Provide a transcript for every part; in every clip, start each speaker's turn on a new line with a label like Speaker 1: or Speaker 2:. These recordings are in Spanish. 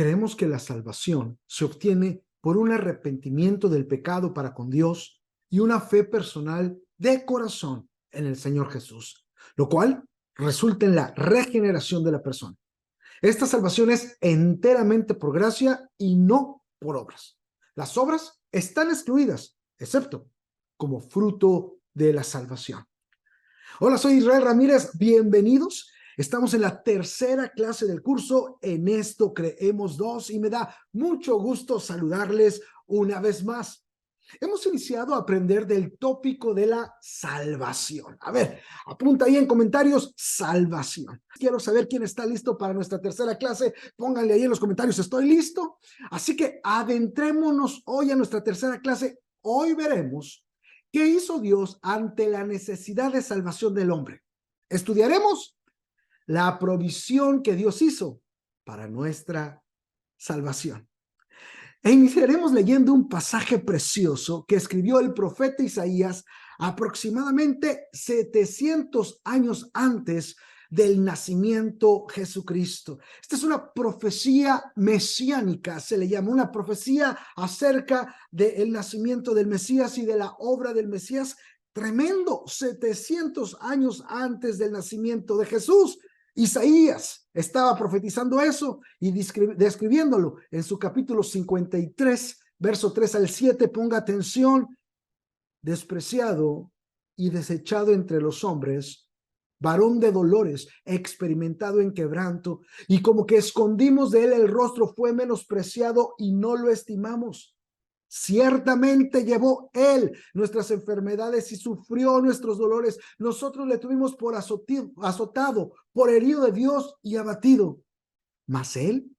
Speaker 1: Creemos que la salvación se obtiene por un arrepentimiento del pecado para con Dios y una fe personal de corazón en el Señor Jesús, lo cual resulta en la regeneración de la persona. Esta salvación es enteramente por gracia y no por obras. Las obras están excluidas, excepto como fruto de la salvación. Hola, soy Israel Ramírez, bienvenidos. Estamos en la tercera clase del curso En Esto Creemos 2 y me da mucho gusto saludarles una vez más. Hemos iniciado a aprender del tópico de la salvación. A ver, apunta ahí en comentarios, salvación. Quiero saber quién está listo para nuestra tercera clase. Pónganle ahí en los comentarios, estoy listo. Así que adentrémonos hoy a nuestra tercera clase. Hoy veremos qué hizo Dios ante la necesidad de salvación del hombre. Estudiaremos la provisión que Dios hizo para nuestra salvación. E iniciaremos leyendo un pasaje precioso que escribió el profeta Isaías aproximadamente 700 años antes del nacimiento de Jesucristo. Esta es una profecía mesiánica, se le llama una profecía acerca del nacimiento del Mesías y de la obra del Mesías. Tremendo, 700 años antes del nacimiento de Jesús. Isaías estaba profetizando eso y describiéndolo en su capítulo 53, verso 3 al 7. Ponga atención: despreciado y desechado entre los hombres, varón de dolores, experimentado en quebranto, y como que escondimos de él el rostro, fue menospreciado y no lo estimamos. Ciertamente llevó él nuestras enfermedades y sufrió nuestros dolores. Nosotros le tuvimos por azotado, por herido de Dios y abatido. Mas él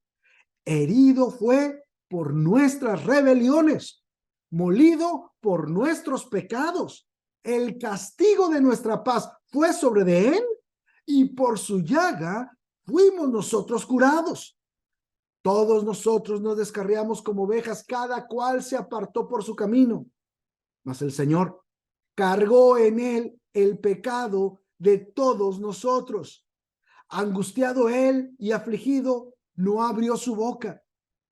Speaker 1: herido fue por nuestras rebeliones, molido por nuestros pecados. El castigo de nuestra paz fue sobre de él, y por su llaga fuimos nosotros curados. Todos nosotros nos descarriamos como ovejas, cada cual se apartó por su camino. Mas el Señor cargó en él el pecado de todos nosotros. Angustiado él y afligido, no abrió su boca.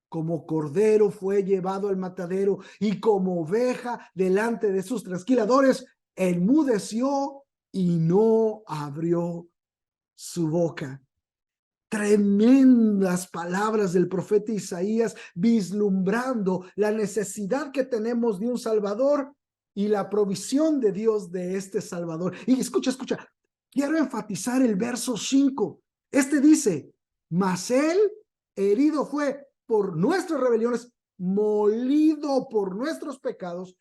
Speaker 1: Como cordero fue llevado al matadero, y como oveja delante de sus trasquiladores, enmudeció y no abrió su boca. Tremendas palabras del profeta Isaías, vislumbrando la necesidad que tenemos de un Salvador y la provisión de Dios de este Salvador. Y escucha, quiero enfatizar el verso 5. Este dice: mas él herido fue por nuestras rebeliones, molido por nuestros pecados.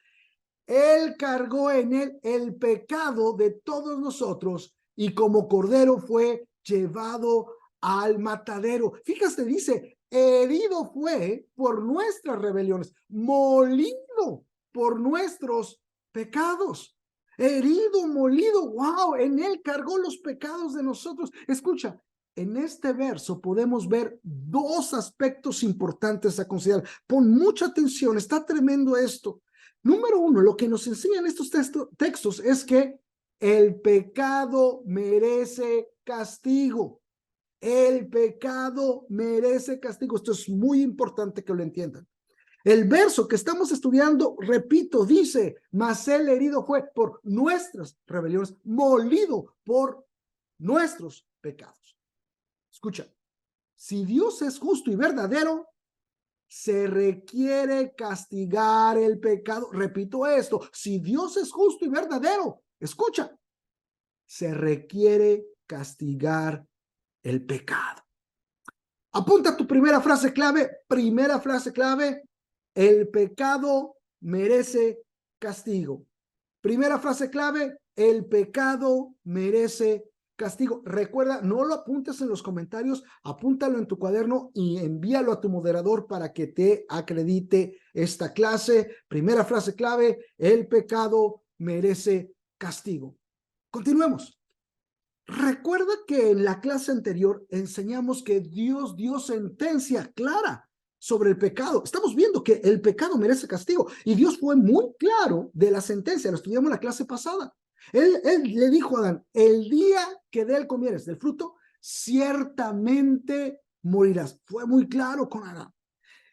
Speaker 1: Él cargó en él el pecado de todos nosotros, y como cordero fue llevado al matadero. Fíjate, dice: herido fue por nuestras rebeliones, molido por nuestros pecados. Herido, molido, wow, en él cargó los pecados de nosotros. Escucha, en este verso podemos ver dos aspectos importantes a considerar. Pon mucha atención, está tremendo esto. Número uno, lo que nos enseñan estos textos es que el pecado merece castigo. El pecado merece castigo. Esto es muy importante que lo entiendan. El verso que estamos estudiando, repito, dice: mas él herido fue por nuestras rebeliones, molido por nuestros pecados. Escucha, si Dios es justo y verdadero, se requiere castigar el pecado. Repito esto: si Dios es justo y verdadero, escucha, se requiere castigar el pecado. Apunta tu primera frase clave. Primera frase clave: el pecado merece castigo. Primera frase clave: el pecado merece castigo. Recuerda, no lo apuntes en los comentarios, apúntalo en tu cuaderno y envíalo a tu moderador para que te acredite esta clase. Primera frase clave: el pecado merece castigo. Continuemos. Recuerda que en la clase anterior enseñamos que Dios dio sentencia clara sobre el pecado. Estamos viendo que el pecado merece castigo y Dios fue muy claro de la sentencia. Lo estudiamos en la clase pasada. Él le dijo a Adán: el día que de él comieres del fruto, ciertamente morirás. Fue muy claro con Adán.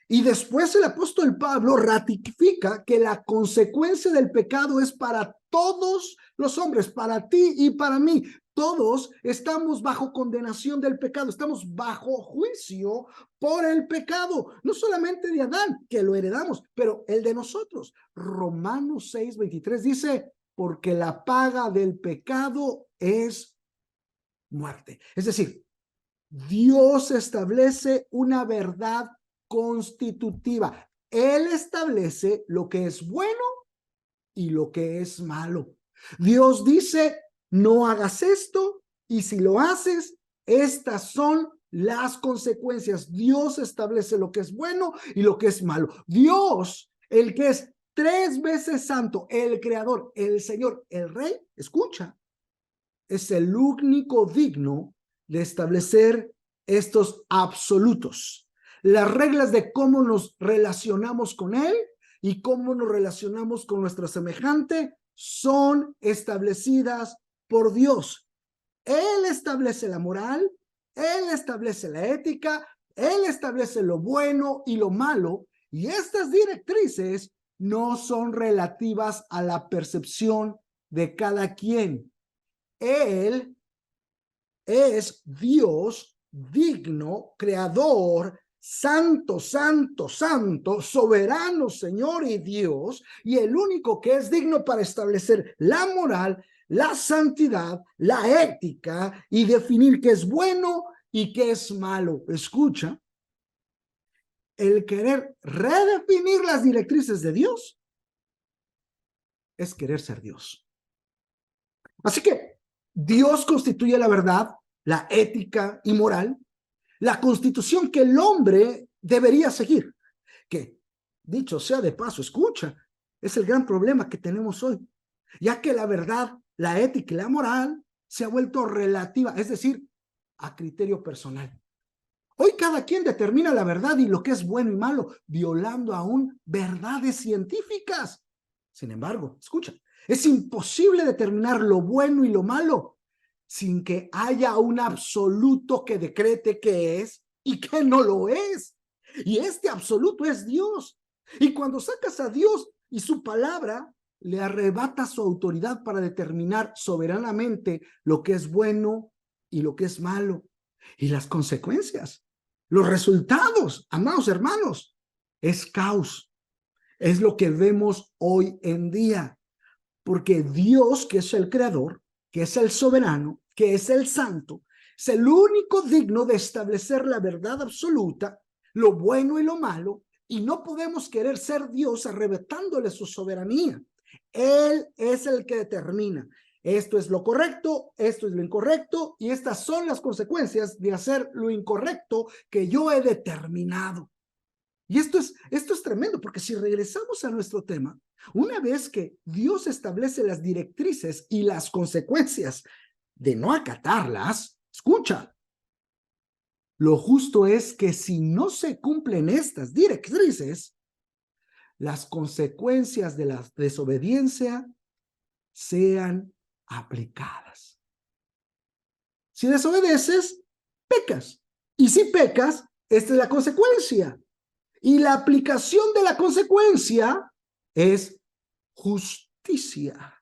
Speaker 1: Y después el apóstol Pablo ratifica que la consecuencia del pecado es para todos los hombres, para ti y para mí. Todos estamos bajo condenación del pecado, estamos bajo juicio por el pecado, no solamente de Adán, que lo heredamos, pero el de nosotros. Romanos 6:23 dice, porque la paga del pecado es muerte. Es decir, Dios establece una verdad constitutiva. Él establece lo que es bueno y lo que es malo. Dios dice, no hagas esto, y si lo haces, estas son las consecuencias. Dios establece lo que es bueno y lo que es malo. Dios, el que es 3 veces santo, el creador, el Señor, el Rey, escucha, es el único digno de establecer estos absolutos, las reglas de cómo nos relacionamos con Él y cómo nos relacionamos con nuestro semejante son establecidas por Dios. Él establece la moral, Él establece la ética, Él establece lo bueno y lo malo, y estas directrices no son relativas a la percepción de cada quien. Él es Dios digno, creador, santo, santo, santo, soberano, Señor y Dios, y el único que es digno para establecer la moral, la santidad, la ética y definir qué es bueno y qué es malo. Escucha, el querer redefinir las directrices de Dios es querer ser Dios. Así que Dios constituye la verdad, la ética y moral, la constitución que el hombre debería seguir, que, dicho sea de paso, escucha, es el gran problema que tenemos hoy, ya que la verdad, la ética y la moral se ha vuelto relativa, es decir, a criterio personal. Hoy cada quien determina la verdad y lo que es bueno y malo, violando aún verdades científicas. Sin embargo, escucha, es imposible determinar lo bueno y lo malo sin que haya un absoluto que decrete qué es y qué no lo es. Y este absoluto es Dios. Y cuando sacas a Dios y su palabra, le arrebata su autoridad para determinar soberanamente lo que es bueno y lo que es malo. Y las consecuencias, los resultados, amados hermanos, es caos. Es lo que vemos hoy en día. Porque Dios, que es el creador, que es el soberano, que es el santo, es el único digno de establecer la verdad absoluta, lo bueno y lo malo, y no podemos querer ser Dios arrebatándole su soberanía. Él es el que determina. Esto es lo correcto, esto es lo incorrecto, y estas son las consecuencias de hacer lo incorrecto que yo he determinado. Y esto es tremendo, porque si regresamos a nuestro tema, una vez que Dios establece las directrices y las consecuencias de no acatarlas, escucha, lo justo es que si no se cumplen estas directrices, las consecuencias de la desobediencia sean aplicadas. Si desobedeces, pecas. Y si pecas, esta es la consecuencia. Y la aplicación de la consecuencia es justicia.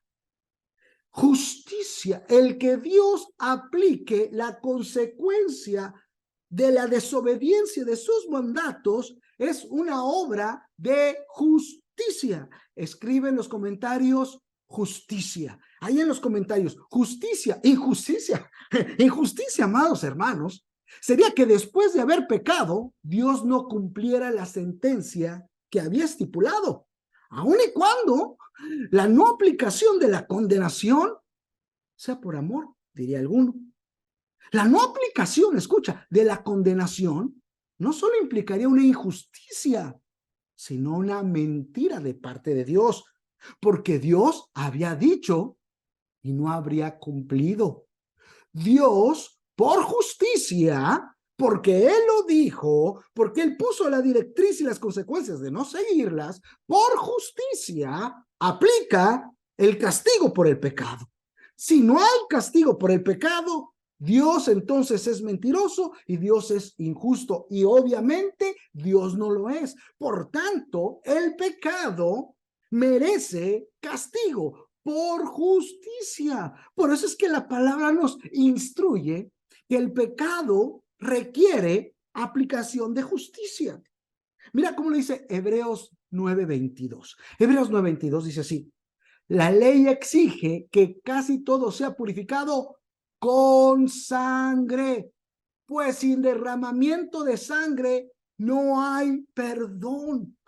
Speaker 1: Justicia, el que Dios aplique la consecuencia de la desobediencia de sus mandatos es una obra de justicia. Escribe en los comentarios justicia. Ahí en los comentarios, justicia, injusticia. Injusticia, amados hermanos, sería que después de haber pecado, Dios no cumpliera la sentencia que había estipulado, aun y cuando la no aplicación de la condenación sea por amor, diría alguno. La no aplicación, escucha, de la condenación no solo implicaría una injusticia, sino una mentira de parte de Dios, porque Dios había dicho y no habría cumplido. Dios, por justicia, porque Él lo dijo, porque Él puso la directriz y las consecuencias de no seguirlas, por justicia, aplica el castigo por el pecado. Si no hay castigo por el pecado, Dios entonces es mentiroso y Dios es injusto, y obviamente Dios no lo es. Por tanto, el pecado merece castigo por justicia. Por eso es que la palabra nos instruye que el pecado requiere aplicación de justicia. Mira cómo lo dice Hebreos 9:22. Hebreos 9:22 dice así: la ley exige que casi todo sea purificado con sangre, pues sin derramamiento de sangre no hay perdón.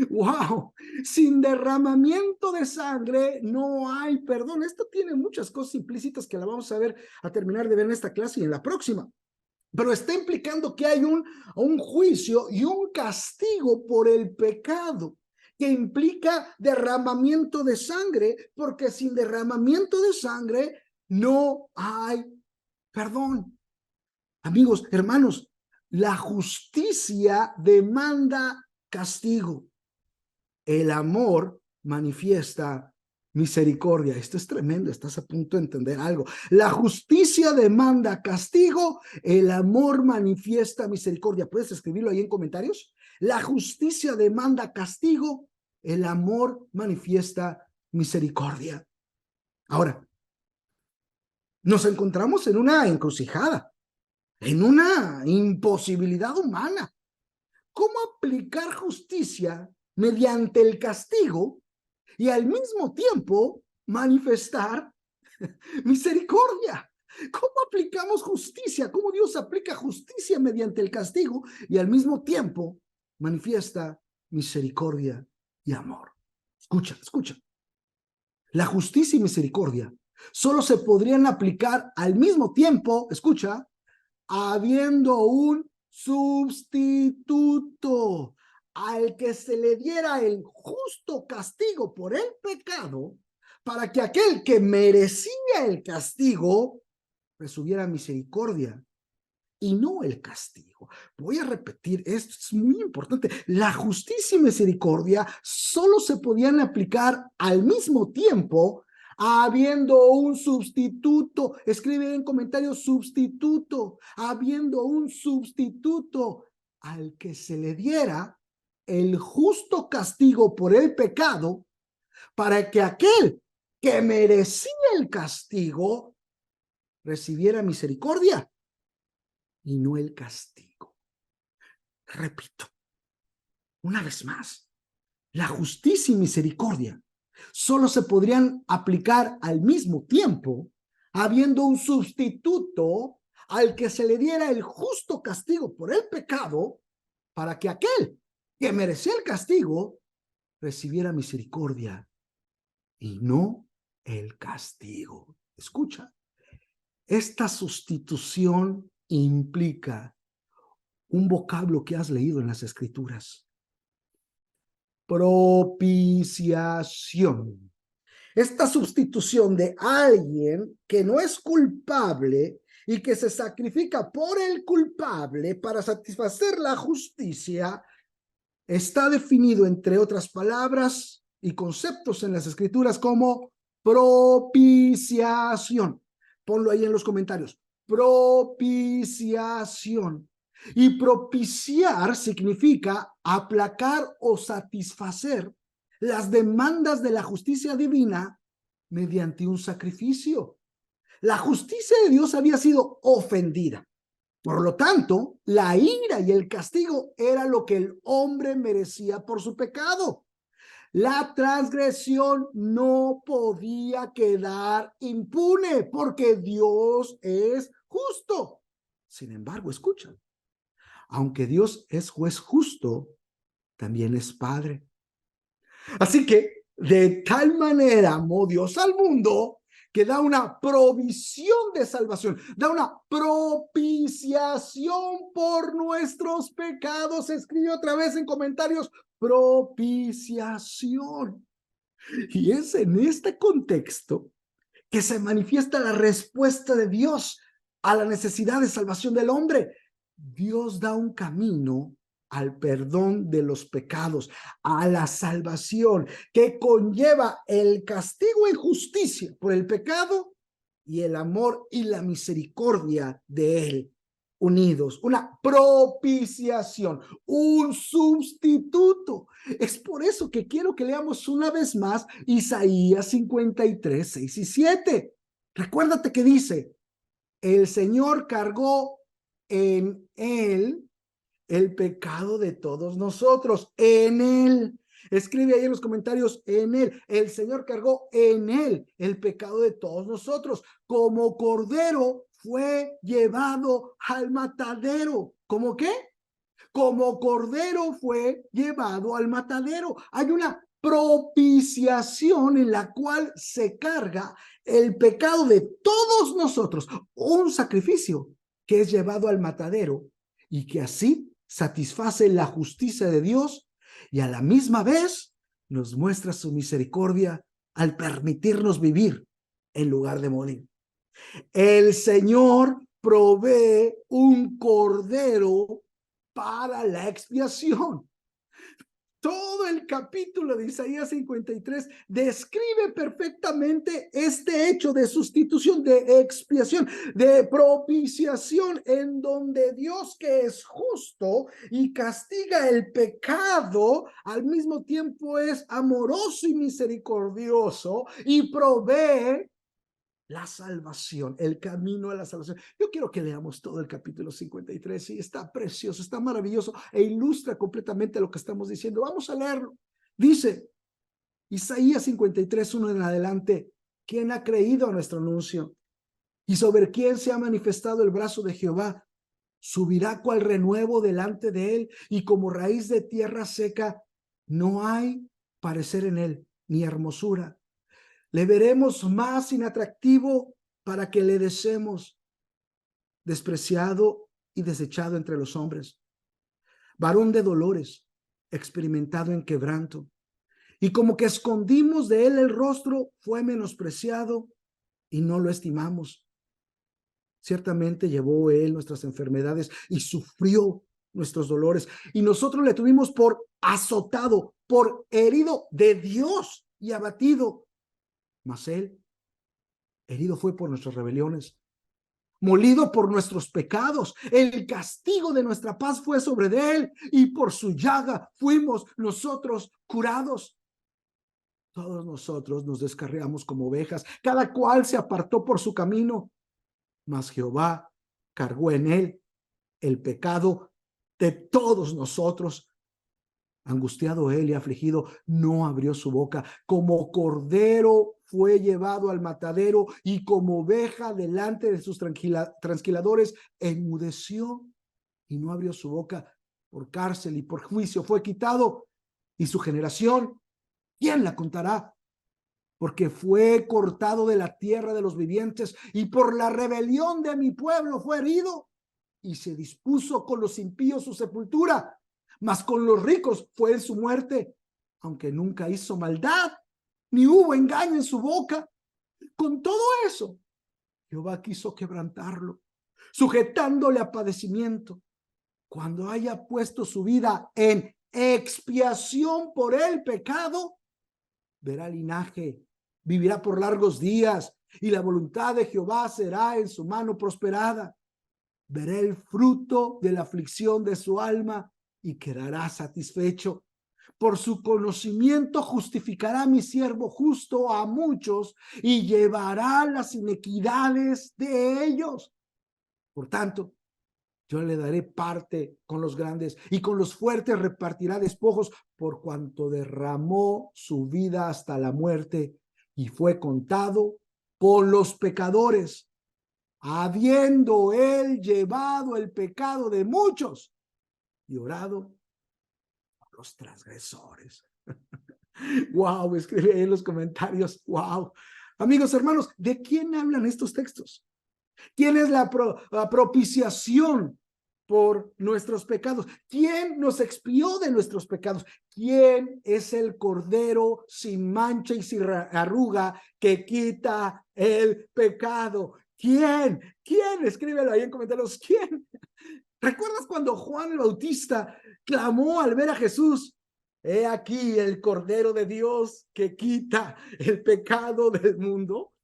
Speaker 1: ¡Wow! Sin derramamiento de sangre no hay perdón. Esto tiene muchas cosas implícitas que la vamos a ver, a terminar de ver en esta clase y en la próxima. Pero está implicando que hay un juicio y un castigo por el pecado, que implica derramamiento de sangre, porque sin derramamiento de sangre no hay perdón. Amigos, hermanos, la justicia demanda castigo. El amor manifiesta misericordia. Esto es tremendo, estás a punto de entender algo. La justicia demanda castigo, el amor manifiesta misericordia. ¿Puedes escribirlo ahí en comentarios? La justicia demanda castigo, el amor manifiesta misericordia. Ahora, nos encontramos en una encrucijada, en una imposibilidad humana. ¿Cómo aplicar justicia mediante el castigo y al mismo tiempo manifestar misericordia? ¿Cómo aplicamos justicia? ¿Cómo Dios aplica justicia mediante el castigo y al mismo tiempo manifiesta misericordia y amor? Escucha, escucha. La justicia y misericordia solo se podrían aplicar al mismo tiempo, escucha, habiendo un sustituto al que se le diera el justo castigo por el pecado, para que aquel que merecía el castigo recibiera misericordia y no el castigo. Voy a repetir, esto es muy importante. La justicia y misericordia solo se podían aplicar al mismo tiempo, habiendo un sustituto. Escribe en comentarios sustituto. Habiendo un sustituto al que se le diera el justo castigo por el pecado, para que aquel que merecía el castigo recibiera misericordia y no el castigo. Repito, una vez más, la justicia y misericordia solo se podrían aplicar al mismo tiempo, habiendo un sustituto al que se le diera el justo castigo por el pecado, para que aquel que merecía el castigo recibiera misericordia y no el castigo. Escucha, esta sustitución implica un vocablo que has leído en las Escrituras: propiciación. Esta sustitución de alguien que no es culpable y que se sacrifica por el culpable para satisfacer la justicia está definido, entre otras palabras y conceptos en las Escrituras, como propiciación. Ponlo ahí en los comentarios. Propiciación. Y propiciar significa aplacar o satisfacer las demandas de la justicia divina mediante un sacrificio. La justicia de Dios había sido ofendida. Por lo tanto, la ira y el castigo era lo que el hombre merecía por su pecado. La transgresión no podía quedar impune porque Dios es justo. Sin embargo, escucha, aunque Dios es juez justo, también es Padre. Así que de tal manera amó Dios al mundo que da una provisión de salvación, da una propiciación por nuestros pecados. Escribe otra vez en comentarios, propiciación. Y es en este contexto que se manifiesta la respuesta de Dios a la necesidad de salvación del hombre. Dios da un camino al perdón de los pecados, a la salvación, que conlleva el castigo en justicia por el pecado y el amor y la misericordia de él unidos, una propiciación, un sustituto. Es por eso que quiero que leamos una vez más Isaías 53, 6 y 7. Recuérdate que dice, el Señor cargó en él el pecado de todos nosotros, en él. Escribe ahí en los comentarios, en él. El Señor cargó en él el pecado de todos nosotros. Como cordero fue llevado al matadero. ¿Cómo qué? Como cordero fue llevado al matadero. Hay una propiciación en la cual se carga el pecado de todos nosotros. Un sacrificio que es llevado al matadero y que así satisface la justicia de Dios y a la misma vez nos muestra su misericordia al permitirnos vivir en lugar de morir. El Señor provee un cordero para la expiación. Todo el capítulo de Isaías 53 describe perfectamente este hecho de sustitución, de expiación, de propiciación, en donde Dios, que es justo y castiga el pecado, al mismo tiempo es amoroso y misericordioso y provee la salvación, el camino a la salvación. Yo quiero que leamos todo el capítulo 53 y está precioso, está maravilloso e ilustra completamente lo que estamos diciendo. Vamos a leerlo. Dice Isaías 53, 1 en adelante, ¿quién ha creído a nuestro anuncio? ¿Y sobre quién se ha manifestado el brazo de Jehová? Subirá cual renuevo delante de él y como raíz de tierra seca, no hay parecer en él, ni hermosura. Le veremos más inatractivo para que le deseemos, despreciado y desechado entre los hombres, varón de dolores, experimentado en quebranto, y como que escondimos de él el rostro, fue menospreciado y no lo estimamos. Ciertamente llevó él nuestras enfermedades y sufrió nuestros dolores, y nosotros le tuvimos por azotado, por herido de Dios y abatido. Mas él herido fue por nuestras rebeliones, molido por nuestros pecados. El castigo de nuestra paz fue sobre él, y por su llaga fuimos nosotros curados. Todos nosotros nos descarriamos como ovejas, cada cual se apartó por su camino, mas Jehová cargó en él el pecado de todos nosotros. Angustiado él y afligido, no abrió su boca. Como cordero fue llevado al matadero, y como oveja delante de sus transquiladores, enmudeció y no abrió su boca. Por cárcel y por juicio fue quitado. Y su generación, ¿quién la contará? Porque fue cortado de la tierra de los vivientes, y por la rebelión de mi pueblo fue herido. Y se dispuso con los impíos su sepultura, mas con los ricos fue en su muerte, aunque nunca hizo maldad, ni hubo engaño en su boca. Con todo eso, Jehová quiso quebrantarlo, sujetándole a padecimiento. Cuando haya puesto su vida en expiación por el pecado, verá linaje, vivirá por largos días, y la voluntad de Jehová será en su mano prosperada. Veré el fruto de la aflicción de su alma y quedará satisfecho. Por su conocimiento justificará mi siervo justo a muchos y llevará las inequidades de ellos. Por tanto, yo le daré parte con los grandes, y con los fuertes repartirá despojos, por cuanto derramó su vida hasta la muerte y fue contado con los pecadores, habiendo él llevado el pecado de muchos y orado por los transgresores. Wow, escribe ahí en los comentarios. Wow. Amigos, hermanos, ¿de quién hablan estos textos? ¿Quién es la propiciación por nuestros pecados? ¿Quién nos expió de nuestros pecados? ¿Quién es el cordero sin mancha y sin arruga que quita el pecado? ¿Quién? ¿Quién? Escríbelo ahí en comentarios. ¿Quién? ¿Recuerdas cuando Juan el Bautista clamó al ver a Jesús? He aquí el Cordero de Dios que quita el pecado del mundo.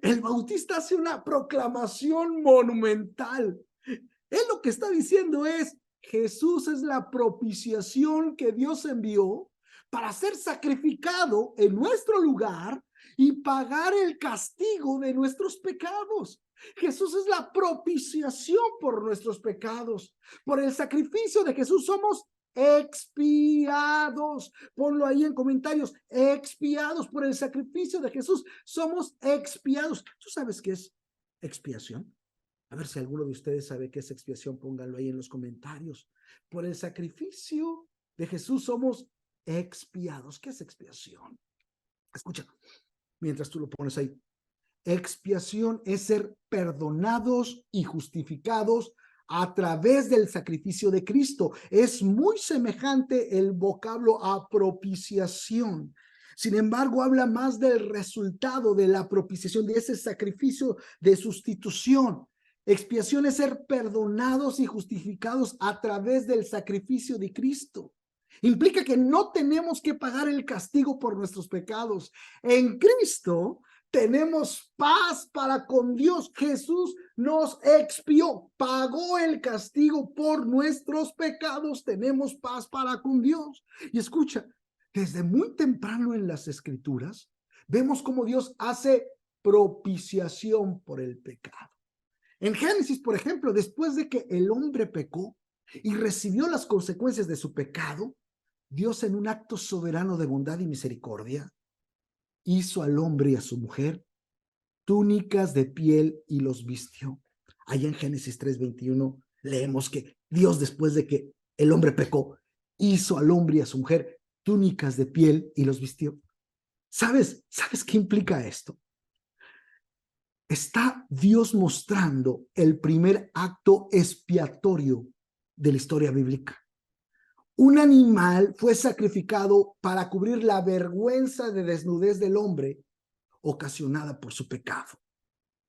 Speaker 1: El Bautista hace una proclamación monumental. Él lo que está diciendo es, Jesús es la propiciación que Dios envió para ser sacrificado en nuestro lugar y pagar el castigo de nuestros pecados. Jesús es la propiciación por nuestros pecados. Por el sacrificio de Jesús somos expiados. Ponlo ahí en comentarios. Expiados por el sacrificio de Jesús. Somos expiados. ¿Tú sabes qué es expiación? A ver si alguno de ustedes sabe qué es expiación. Pónganlo ahí en los comentarios. Por el sacrificio de Jesús somos expiados. ¿Qué es expiación? Escucha, mientras tú lo pones ahí. Expiación es ser perdonados y justificados a través del sacrificio de Cristo. Es muy semejante el vocablo a propiciación. Sin embargo, habla más del resultado de la propiciación, de ese sacrificio de sustitución. Expiación es ser perdonados y justificados a través del sacrificio de Cristo. Implica que no tenemos que pagar el castigo por nuestros pecados. En Cristo tenemos paz para con Dios. Jesús nos expió, pagó el castigo por nuestros pecados. Tenemos paz para con Dios. Y escucha, desde muy temprano en las Escrituras, vemos cómo Dios hace propiciación por el pecado. En Génesis, por ejemplo, después de que el hombre pecó y recibió las consecuencias de su pecado, Dios, en un acto soberano de bondad y misericordia, hizo al hombre y a su mujer túnicas de piel y los vistió. Allá en Génesis 3:21 leemos que Dios, después de que el hombre pecó, hizo al hombre y a su mujer túnicas de piel y los vistió. ¿Sabes qué implica esto? Está Dios mostrando el primer acto expiatorio de la historia bíblica. Un animal fue sacrificado para cubrir la vergüenza de desnudez del hombre ocasionada por su pecado.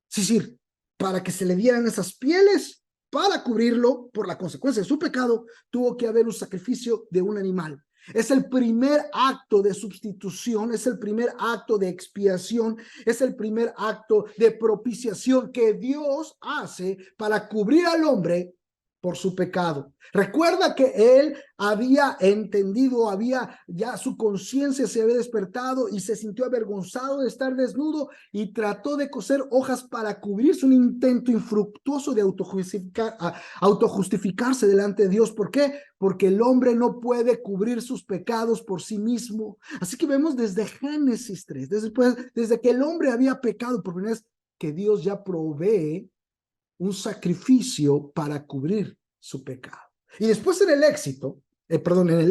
Speaker 1: Es decir, para que se le dieran esas pieles, para cubrirlo por la consecuencia de su pecado, tuvo que haber un sacrificio de un animal. Es el primer acto de sustitución, es el primer acto de expiación, es el primer acto de propiciación que Dios hace para cubrir al hombre por su pecado. Recuerda que él había entendido, ya su conciencia se había despertado y se sintió avergonzado de estar desnudo y trató de coser hojas para cubrirse, un intento infructuoso de autojustificarse delante de Dios. ¿Por qué? Porque el hombre no puede cubrir sus pecados por sí mismo. Así que vemos desde Génesis 3, desde que el hombre había pecado por primera vez, que Dios ya provee un sacrificio para cubrir su pecado. Y después en el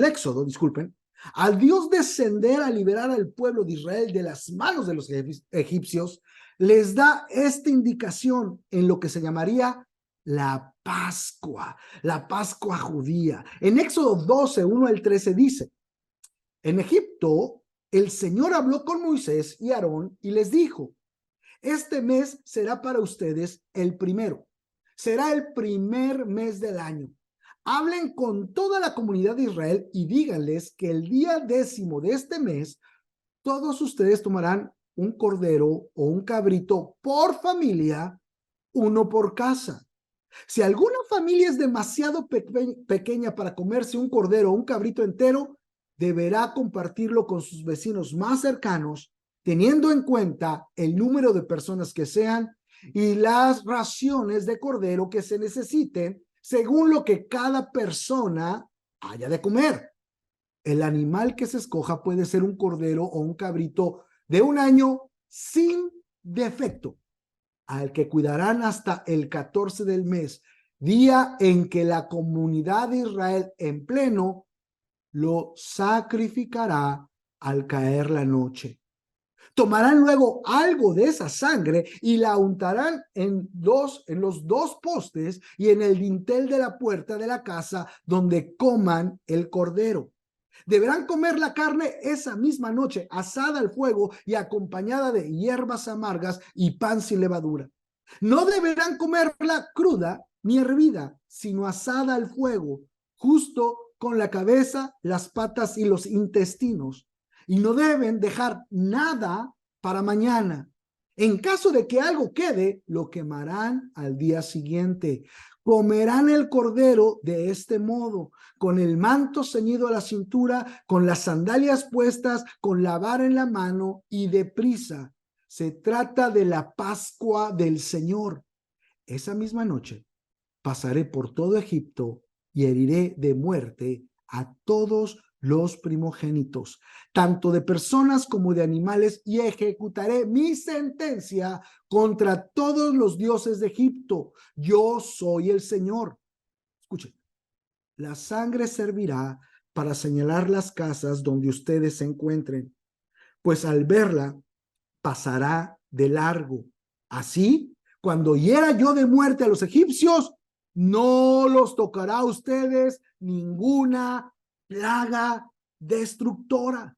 Speaker 1: Éxodo, disculpen, al Dios descender a liberar al pueblo de Israel de las manos de los egipcios, les da esta indicación en lo que se llamaría la Pascua judía. En Éxodo 12, 1 al 13 dice, en Egipto el Señor habló con Moisés y Aarón y les dijo, este mes será para ustedes el primero. Será el primer mes del año. Hablen con toda la comunidad de Israel y díganles que el día 10º de este mes, todos ustedes tomarán un cordero o un cabrito por familia, uno por casa. Si alguna familia es demasiado pequeña para comerse un cordero o un cabrito entero, deberá compartirlo con sus vecinos más cercanos, teniendo en cuenta el número de personas que sean y las raciones de cordero que se necesiten según lo que cada persona haya de comer. El animal que se escoja puede ser un cordero o un cabrito de un año sin defecto, al que cuidarán hasta el 14 del mes, día en que la comunidad de Israel en pleno lo sacrificará al caer la noche. Tomarán luego algo de esa sangre y la untarán en los dos postes y en el dintel de la puerta de la casa donde coman el cordero. Deberán comer la carne esa misma noche, asada al fuego y acompañada de hierbas amargas y pan sin levadura. No deberán comerla cruda ni hervida, sino asada al fuego, justo con la cabeza, las patas y los intestinos. Y no deben dejar nada para mañana. En caso de que algo quede, lo quemarán al día siguiente. Comerán el cordero de este modo, con el manto ceñido a la cintura, con las sandalias puestas, con la vara en la mano y deprisa. Se trata de la Pascua del Señor. Esa misma noche pasaré por todo Egipto y heriré de muerte a todos los primogénitos, tanto de personas como de animales, y ejecutaré mi sentencia contra todos los dioses de Egipto. Yo soy el Señor. Escuchen, la sangre servirá para señalar las casas donde ustedes se encuentren, pues al verla pasará de largo. Así, cuando hiera yo de muerte a los egipcios, no los tocará a ustedes ninguna plaga destructora.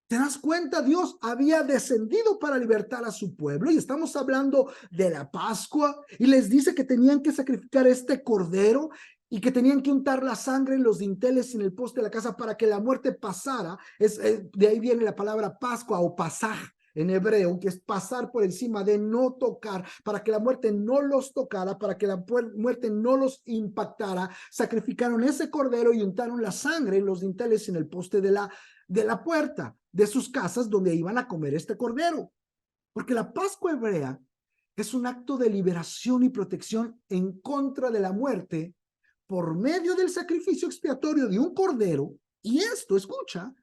Speaker 1: ¿Te das cuenta? Dios había descendido para libertar a su pueblo, y estamos hablando de la Pascua, y les dice que tenían que sacrificar este cordero y que tenían que untar la sangre en los dinteles y en el poste de la casa para que la muerte pasara. De ahí viene la palabra Pascua o pasaj en hebreo, que es pasar por encima, de no tocar, para que la muerte no los tocara, para que la muerte no los impactara. Sacrificaron ese cordero y untaron la sangre en los dinteles y en el poste de la puerta de sus casas donde iban a comer este cordero. Porque la Pascua hebrea es un acto de liberación y protección en contra de la muerte por medio del sacrificio expiatorio de un cordero. Y esto, escucha,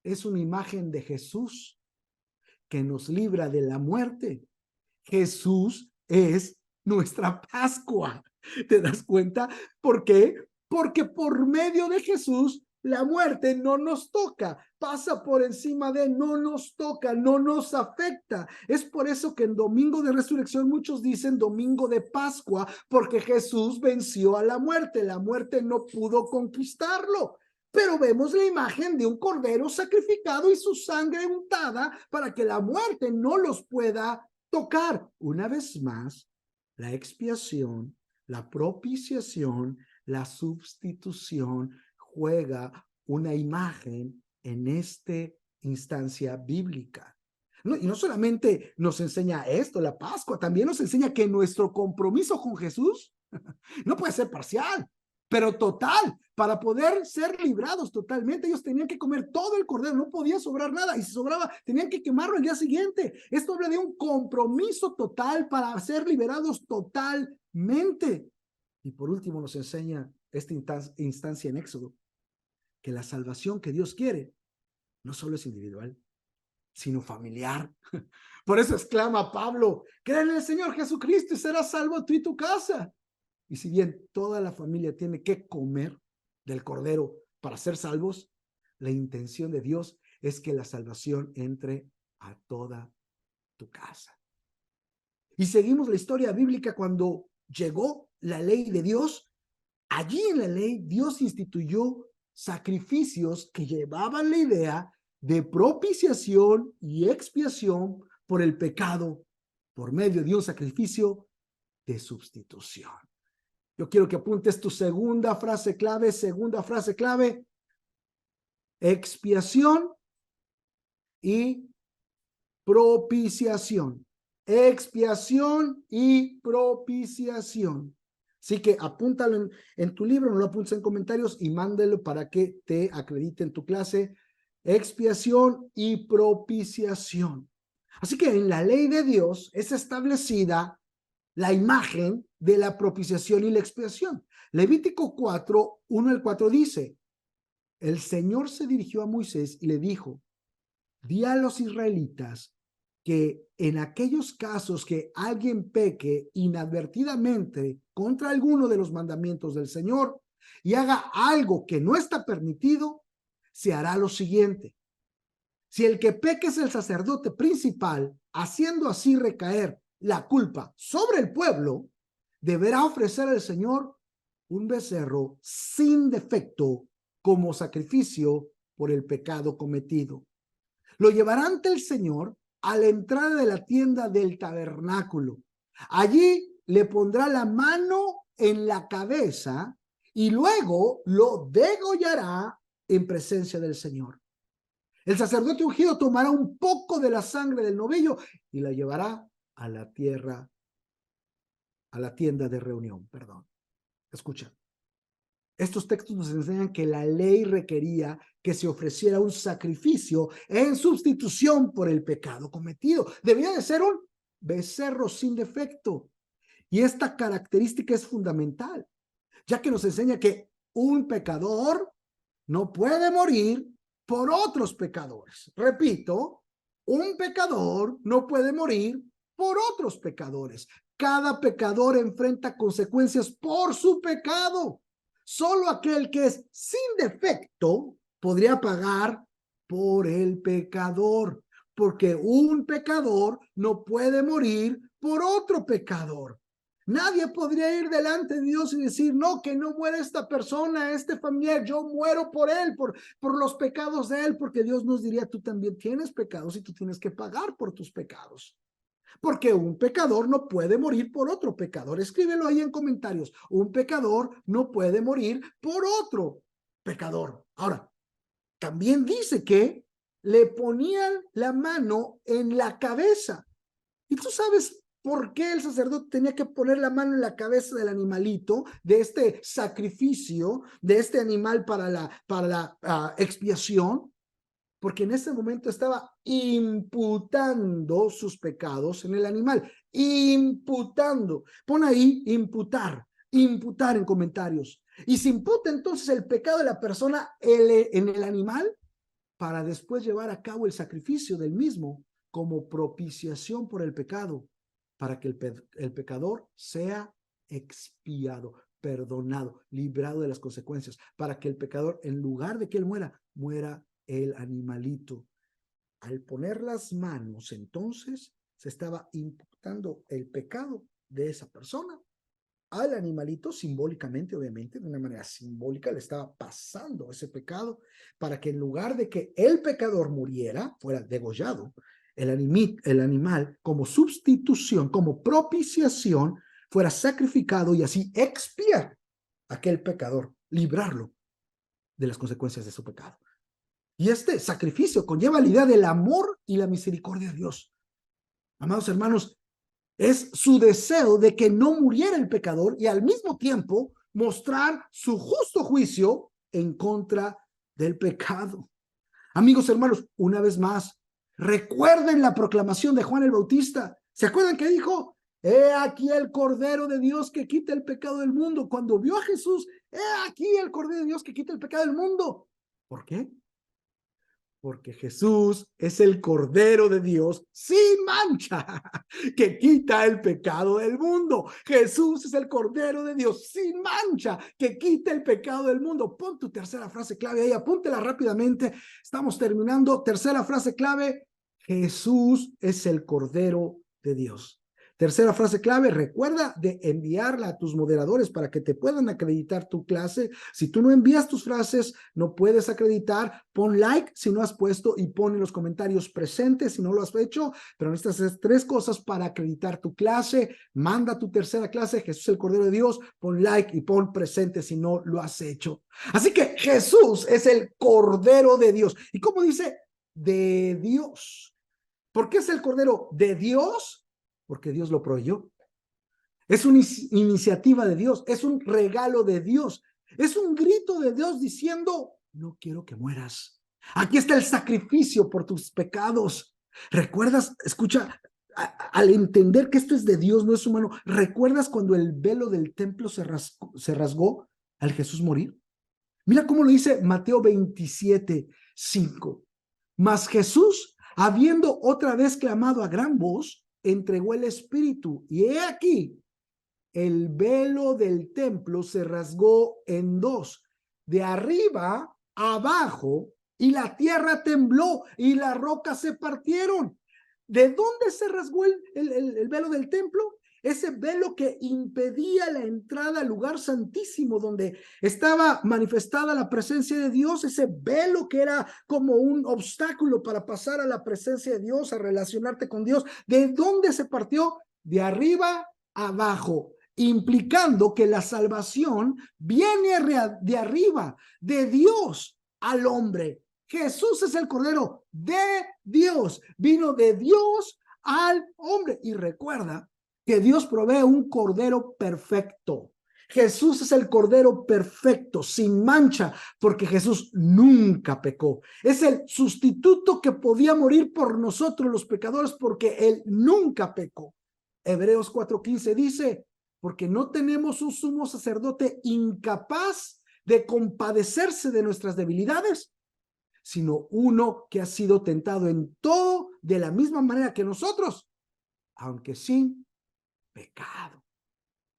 Speaker 1: es una imagen de Jesús que nos libra de la muerte. Jesús es nuestra Pascua. ¿Te das cuenta? ¿Por qué? Porque por medio de Jesús la muerte no nos toca, pasa por encima de, no nos toca, no nos afecta. Es por eso que en Domingo de Resurrección muchos dicen Domingo de Pascua, porque Jesús venció a la muerte no pudo conquistarlo. Pero vemos la imagen de un cordero sacrificado y su sangre untada para que la muerte no los pueda tocar. Una vez más, la expiación, la propiciación, la sustitución juega una imagen en esta instancia bíblica. Y no solamente nos enseña esto, la Pascua, también nos enseña que nuestro compromiso con Jesús no puede ser parcial, pero total. Para poder ser librados totalmente, ellos tenían que comer todo el cordero, no podía sobrar nada, y si sobraba, tenían que quemarlo el día siguiente. Esto habla de un compromiso total para ser liberados totalmente. Y por último nos enseña esta instancia en Éxodo, que la salvación que Dios quiere no solo es individual, sino familiar. Por eso exclama Pablo: cree en el Señor Jesucristo y serás salvo tú y tu casa. Y si bien toda la familia tiene que comer del cordero para ser salvos, la intención de Dios es que la salvación entre a toda tu casa. Y seguimos la historia bíblica. Cuando llegó la ley de Dios, allí en la ley Dios instituyó sacrificios que llevaban la idea de propiciación y expiación por el pecado por medio de un sacrificio de sustitución. Yo quiero que apuntes tu segunda frase clave, expiación y propiciación. Expiación y propiciación. Así que apúntalo en tu libro, no lo apuntes en comentarios y mándalo para que te acredite en tu clase. Expiación y propiciación. Así que en la ley de Dios es establecida la imagen de la propiciación y la expiación. Levítico 4, 1 al 4 dice: el Señor se dirigió a Moisés y le dijo: di a los israelitas que en aquellos casos que alguien peque inadvertidamente contra alguno de los mandamientos del Señor y haga algo que no está permitido, se hará lo siguiente. Si el que peque es el sacerdote principal, haciendo así recaer la culpa sobre el pueblo, deberá ofrecer al Señor un becerro sin defecto como sacrificio por el pecado cometido. Lo llevará ante el Señor a la entrada de la tienda del tabernáculo. Allí le pondrá la mano en la cabeza y luego lo degollará en presencia del Señor. El sacerdote ungido tomará un poco de la sangre del novillo y la llevará a la tienda de reunión, Escucha. Estos textos nos enseñan que la ley requería que se ofreciera un sacrificio en sustitución por el pecado cometido. Debía de ser un becerro sin defecto. Y esta característica es fundamental, ya que nos enseña que un pecador no puede morir por otros pecadores. Repito, un pecador no puede morir por otros pecadores. Cada pecador enfrenta consecuencias por su pecado. Solo aquel que es sin defecto podría pagar por el pecador, porque un pecador no puede morir por otro pecador. Nadie podría ir delante de Dios y decir, no, que no muera esta persona, este familiar, yo muero por él, por los pecados de él, porque Dios nos diría, tú también tienes pecados y tú tienes que pagar por tus pecados. Porque un pecador no puede morir por otro pecador. Escríbelo ahí en comentarios. Un pecador no puede morir por otro pecador. Ahora, también dice que le ponían la mano en la cabeza. Y tú sabes por qué el sacerdote tenía que poner la mano en la cabeza del animalito, de este sacrificio, de este animal para la expiación. Porque en ese momento estaba imputando sus pecados en el animal. Imputando. Pon ahí imputar en comentarios. Y se imputa entonces el pecado de la persona en el animal para después llevar a cabo el sacrificio del mismo como propiciación por el pecado, para que el pecador sea expiado, perdonado, librado de las consecuencias, para que el pecador, en lugar de que él muera el animalito. Al poner las manos, entonces, se estaba imputando el pecado de esa persona al animalito, simbólicamente, obviamente, de una manera simbólica, le estaba pasando ese pecado para que en lugar de que el pecador muriera, fuera degollado, el animal como sustitución, como propiciación, fuera sacrificado y así expiar a aquel pecador, librarlo de las consecuencias de su pecado. Y este sacrificio conlleva la idea del amor y la misericordia de Dios. Amados hermanos, es su deseo de que no muriera el pecador y al mismo tiempo mostrar su justo juicio en contra del pecado. Amigos hermanos, una vez más, recuerden la proclamación de Juan el Bautista. ¿Se acuerdan que dijo? He aquí el Cordero de Dios que quita el pecado del mundo. Cuando vio a Jesús, he aquí el Cordero de Dios que quita el pecado del mundo. ¿Por qué? Porque Jesús es el Cordero de Dios sin mancha, que quita el pecado del mundo. Jesús es el Cordero de Dios sin mancha, que quita el pecado del mundo. Pon tu tercera frase clave ahí, apúntela rápidamente. Estamos terminando. Tercera frase clave, Jesús es el Cordero de Dios. Tercera frase clave, recuerda de enviarla a tus moderadores para que te puedan acreditar tu clase. Si tú no envías tus frases, no puedes acreditar. Pon like si no has puesto y pon en los comentarios presente si no lo has hecho. Pero necesitas hacer 3 cosas para acreditar tu clase. Manda tu tercera clase, Jesús el Cordero de Dios. Pon like y pon presente si no lo has hecho. Así que Jesús es el Cordero de Dios. ¿Y cómo dice? De Dios. ¿Por qué es el Cordero de Dios? Porque Dios lo proveyó. Es una iniciativa de Dios, es un regalo de Dios, es un grito de Dios diciendo, no quiero que mueras. Aquí está el sacrificio por tus pecados. ¿Recuerdas? Escucha, al entender que esto es de Dios, no es humano, ¿recuerdas cuando el velo del templo se rasgó al Jesús morir? Mira cómo lo dice Mateo 27:5. Mas Jesús, habiendo otra vez clamado a gran voz, entregó el espíritu, y he aquí el velo del templo se rasgó en 2, de arriba a abajo, y la tierra tembló y las rocas se partieron. ¿De dónde se rasgó el velo del templo? Ese velo que impedía la entrada al lugar santísimo donde estaba manifestada la presencia de Dios, ese velo que era como un obstáculo para pasar a la presencia de Dios, a relacionarte con Dios. ¿De dónde se partió? De arriba a abajo, implicando que la salvación viene de arriba, de Dios al hombre. Jesús es el Cordero de Dios. Vino de Dios al hombre. Y recuerda que Dios provee un Cordero perfecto. Jesús es el Cordero perfecto, sin mancha, porque Jesús nunca pecó. Es el sustituto que podía morir por nosotros los pecadores, porque Él nunca pecó. Hebreos 4:15 dice, porque no tenemos un sumo sacerdote incapaz de compadecerse de nuestras debilidades, sino uno que ha sido tentado en todo de la misma manera que nosotros, aunque sin pecado.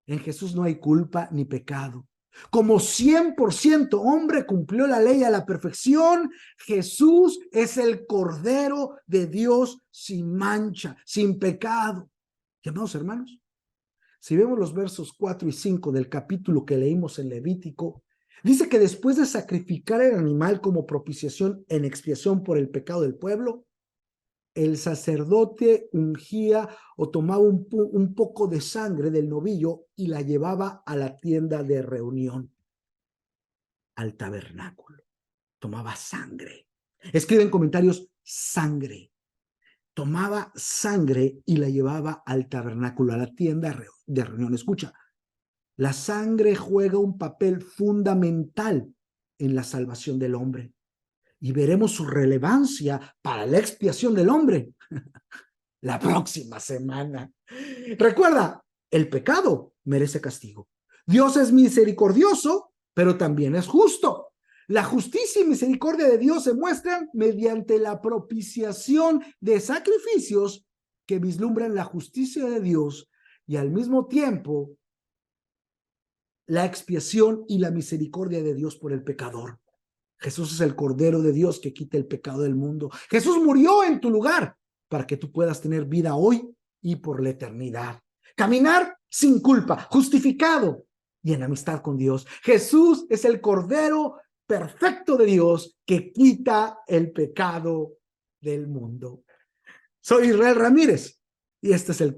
Speaker 1: En Jesús no hay culpa ni pecado. Como 100% hombre, cumplió la ley a la perfección. Jesús es el Cordero de Dios sin mancha, sin pecado. Amados hermanos, si vemos los versos 4 y 5 del capítulo que leímos en Levítico, dice que después de sacrificar el animal como propiciación en expiación por el pecado del pueblo, el sacerdote ungía o tomaba un poco de sangre del novillo y la llevaba a la tienda de reunión, al tabernáculo. Tomaba sangre. Escribe en comentarios, sangre. Tomaba sangre y la llevaba al tabernáculo, a la tienda de reunión. Escucha, la sangre juega un papel fundamental en la salvación del hombre. Y veremos su relevancia para la expiación del hombre la próxima semana. Recuerda, el pecado merece castigo. Dios es misericordioso, pero también es justo. La justicia y misericordia de Dios se muestran mediante la propiciación de sacrificios que vislumbran la justicia de Dios y al mismo tiempo la expiación y la misericordia de Dios por el pecador. Jesús es el Cordero de Dios que quita el pecado del mundo. Jesús murió en tu lugar para que tú puedas tener vida hoy y por la eternidad. Caminar sin culpa, justificado y en amistad con Dios. Jesús es el Cordero perfecto de Dios que quita el pecado del mundo. Soy Israel Ramírez y este es el